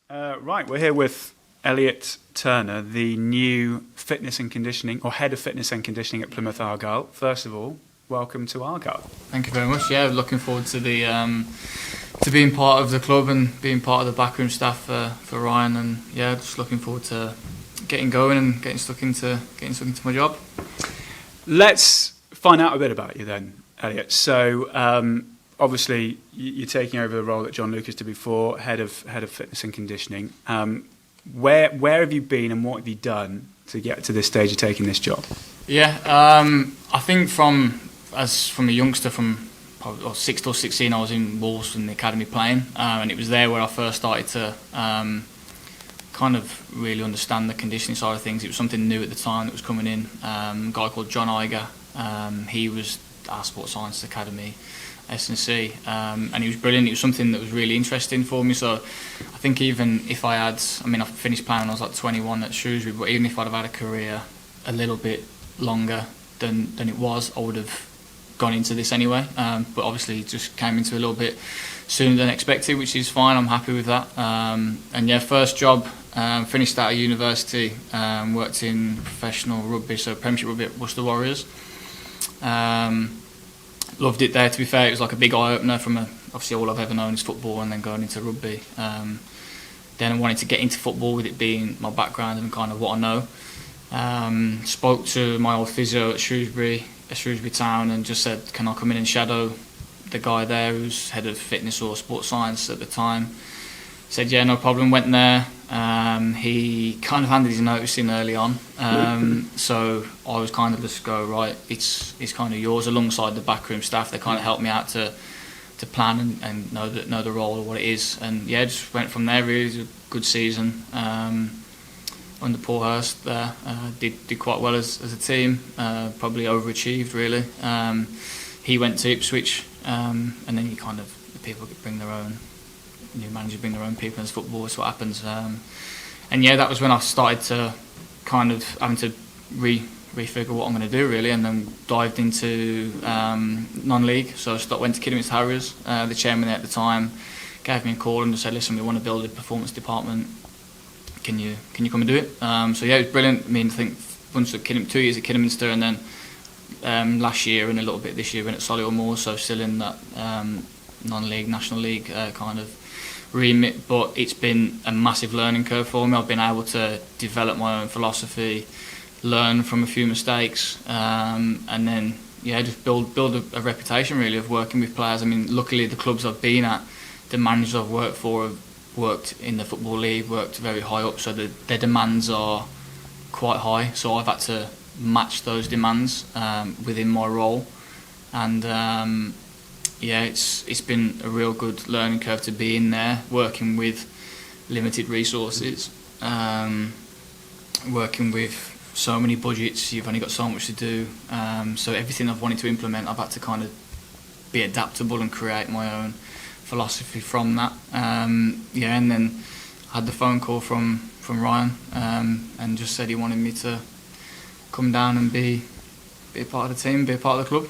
Right, we're here with Elliot Turner, the new fitness and conditioning, or head of fitness and conditioning at Plymouth Argyle. First of all, welcome to Argyle. Thank you very much. Yeah, looking forward to the to being part of the club and being part of the backroom staff for Ryan, and yeah, just looking forward to getting going and getting stuck into my job. Let's find out a bit about you then, Elliot. So, obviously, you're taking over the role that John Lucas did before, head of fitness and conditioning. Where have you been and what have you done to get to this stage of taking this job? Yeah, I think from a youngster, from probably 6 or 16, I was in Wolves in the academy playing, and it was there where I first started to kind of really understand the conditioning side of things. It was something new at the time that was coming in. A guy called John Argyle, he was our sports science academy S&C, and he was brilliant. It was something that was really interesting for me. So I think even if I finished playing when I was like 21 at Shrewsbury, but even if I'd have had a career a little bit longer than it was, I would have gone into this anyway. But obviously it just came into a little bit sooner than expected, which is fine. I'm happy with that. And yeah, first job, finished out of university, worked in professional rugby, so Premiership rugby at Worcester Warriors. Loved it there, to be fair. It was like a big eye-opener from obviously all I've ever known is football, and then going into rugby. Then I wanted to get into football with it being my background and kind of what I know. Spoke to my old physio at Shrewsbury Town, and just said, can I come in and shadow the guy there who's head of fitness or sports science at the time? Said yeah, no problem. Went there. He kind of handed his notice in early on, so I was kind of just go, right, it's kind of yours, alongside the backroom staff. They kind of helped me out to plan and know the role of what it is, and yeah, just went from there. Really, it was a good season under Paul Hurst there. Did quite well as a team, probably overachieved really. He went to Ipswich, and then the people bring their own. New managers bring their own people as football. That's what happens. And yeah, that was when I started to kind of having to refigure what I'm going to do really, and then dived into non-league. So I went to Kidderminster Harriers. The chairman there at the time gave me a call and just said, "Listen, we want to build a performance department. Can you come and do it?" So yeah, it was brilliant. I think once at 2 years at Kidderminster, and then last year and a little bit this year went at Solihull Moors. So still in that non-league, national league kind of remit, but it's been a massive learning curve for me. I've been able to develop my own philosophy, learn from a few mistakes, and then yeah, just build a reputation really of working with players. I mean, luckily the clubs I've been at, the managers I've worked for have worked in the Football League, worked very high up, so their demands are quite high. So I've had to match those demands within my role, and yeah, it's been a real good learning curve to be in there, working with limited resources, working with so many budgets. You've only got so much to do, so everything I've wanted to implement, I've had to kind of be adaptable and create my own philosophy from that. Yeah, and then I had the phone call from Ryan, and just said he wanted me to come down and be a part of the team, be a part of the club.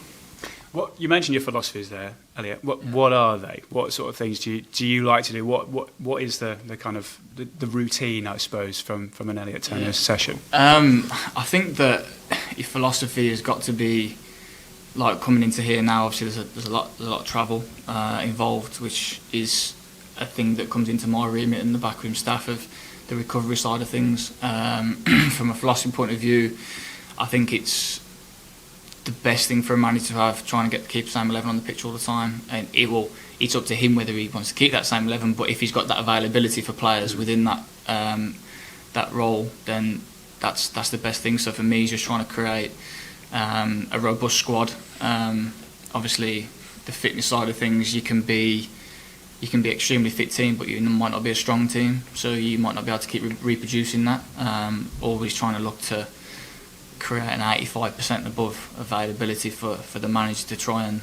What you mentioned your philosophies there, Elliot. What are they? What sort of things do you like to do? What is the kind of the routine, I suppose, from an Elliot Turner session? I think that your philosophy has got to be like coming into here now. Obviously, there's a lot of travel involved, which is a thing that comes into my remit and the backroom staff of the recovery side of things. From a philosophy point of view, I think it's the best thing for a manager to have, trying to keep the same 11 on the pitch all the time, and it's up to him whether he wants to keep that same 11. But if he's got that availability for players within that role, then that's the best thing. So for me, he's just trying to create a robust squad. Obviously, the fitness side of things, you can be extremely fit team, but you might not be a strong team, so you might not be able to keep reproducing that. Always trying to look to create an 85% above availability for the manager to try and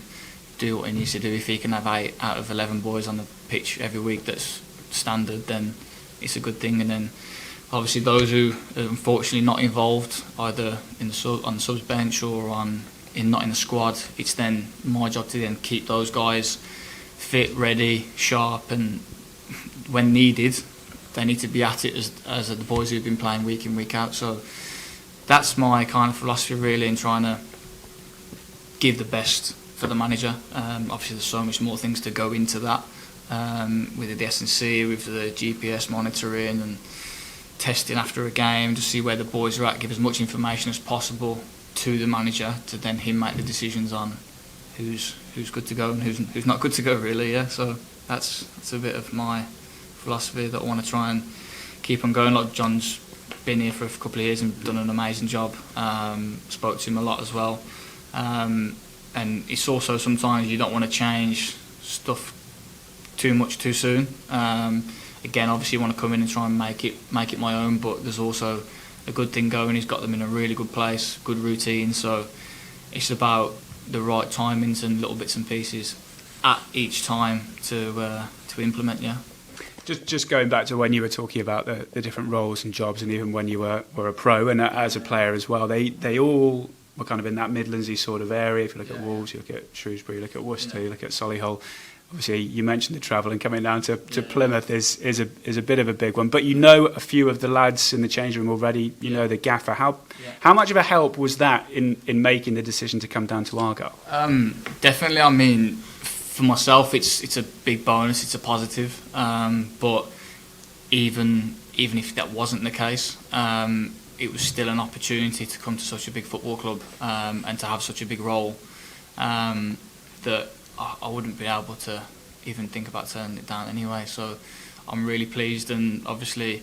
do what he needs to do. If he can have 8 out of 11 boys on the pitch every week, that's standard, then it's a good thing. And then obviously those who are unfortunately not involved, either on the subs bench or not in the squad, it's then my job to then keep those guys fit, ready, sharp, and when needed, they need to be at it as the boys who've been playing week in, week out. So that's my kind of philosophy really, in trying to give the best for the manager. Obviously there's so much more things to go into that, with the S&C, with the GPS monitoring and testing after a game, to see where the boys are at, give as much information as possible to the manager, to then him make the decisions on who's good to go and who's not good to go really. Yeah, so that's a bit of my philosophy that I want to try and keep on going. Like, John's been here for a couple of years and done an amazing job. Spoke to him a lot as well, and it's also sometimes you don't want to change stuff too much too soon. Again, obviously you want to come in and try and make it my own, but there's also a good thing going. He's got them in a really good place, good routine, so it's about the right timings and little bits and pieces at each time to implement. Yeah. Just going back to when you were talking about the different roles and jobs, and even when you were a pro and as a player as well, they all were kind of in that Midlandsy sort of area. If you look at Wolves, you look at Shrewsbury, you look at Worcester, you look at Solihull. Obviously, you mentioned the travel, and coming down to Plymouth is a bit of a big one. But you know a few of the lads in the change room already. You know the gaffer. How much of a help was that in making the decision to come down to Argyle? Definitely. I mean, for myself, it's a big bonus. It's a positive. But even if that wasn't the case, it was still an opportunity to come to such a big football club, and to have such a big role, that I wouldn't be able to even think about turning it down anyway. So I'm really pleased, and obviously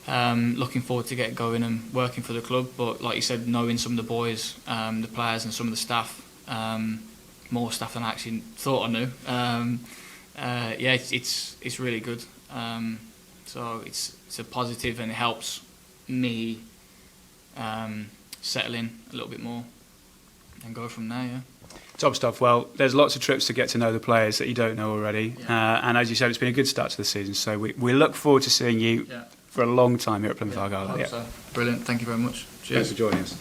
looking forward to get going and working for the club. But like you said, knowing some of the boys, the players and some of the staff, more staff than I actually thought I knew. It's really good. So it's a positive, and it helps me settle in a little bit more and go from there. Yeah. Top stuff. Well, there's lots of trips to get to know the players that you don't know already. And as you said, it's been a good start to the season. So we look forward to seeing you for a long time here at Plymouth Argyle. So. Brilliant. Thank you very much. Cheers. Thanks for joining us.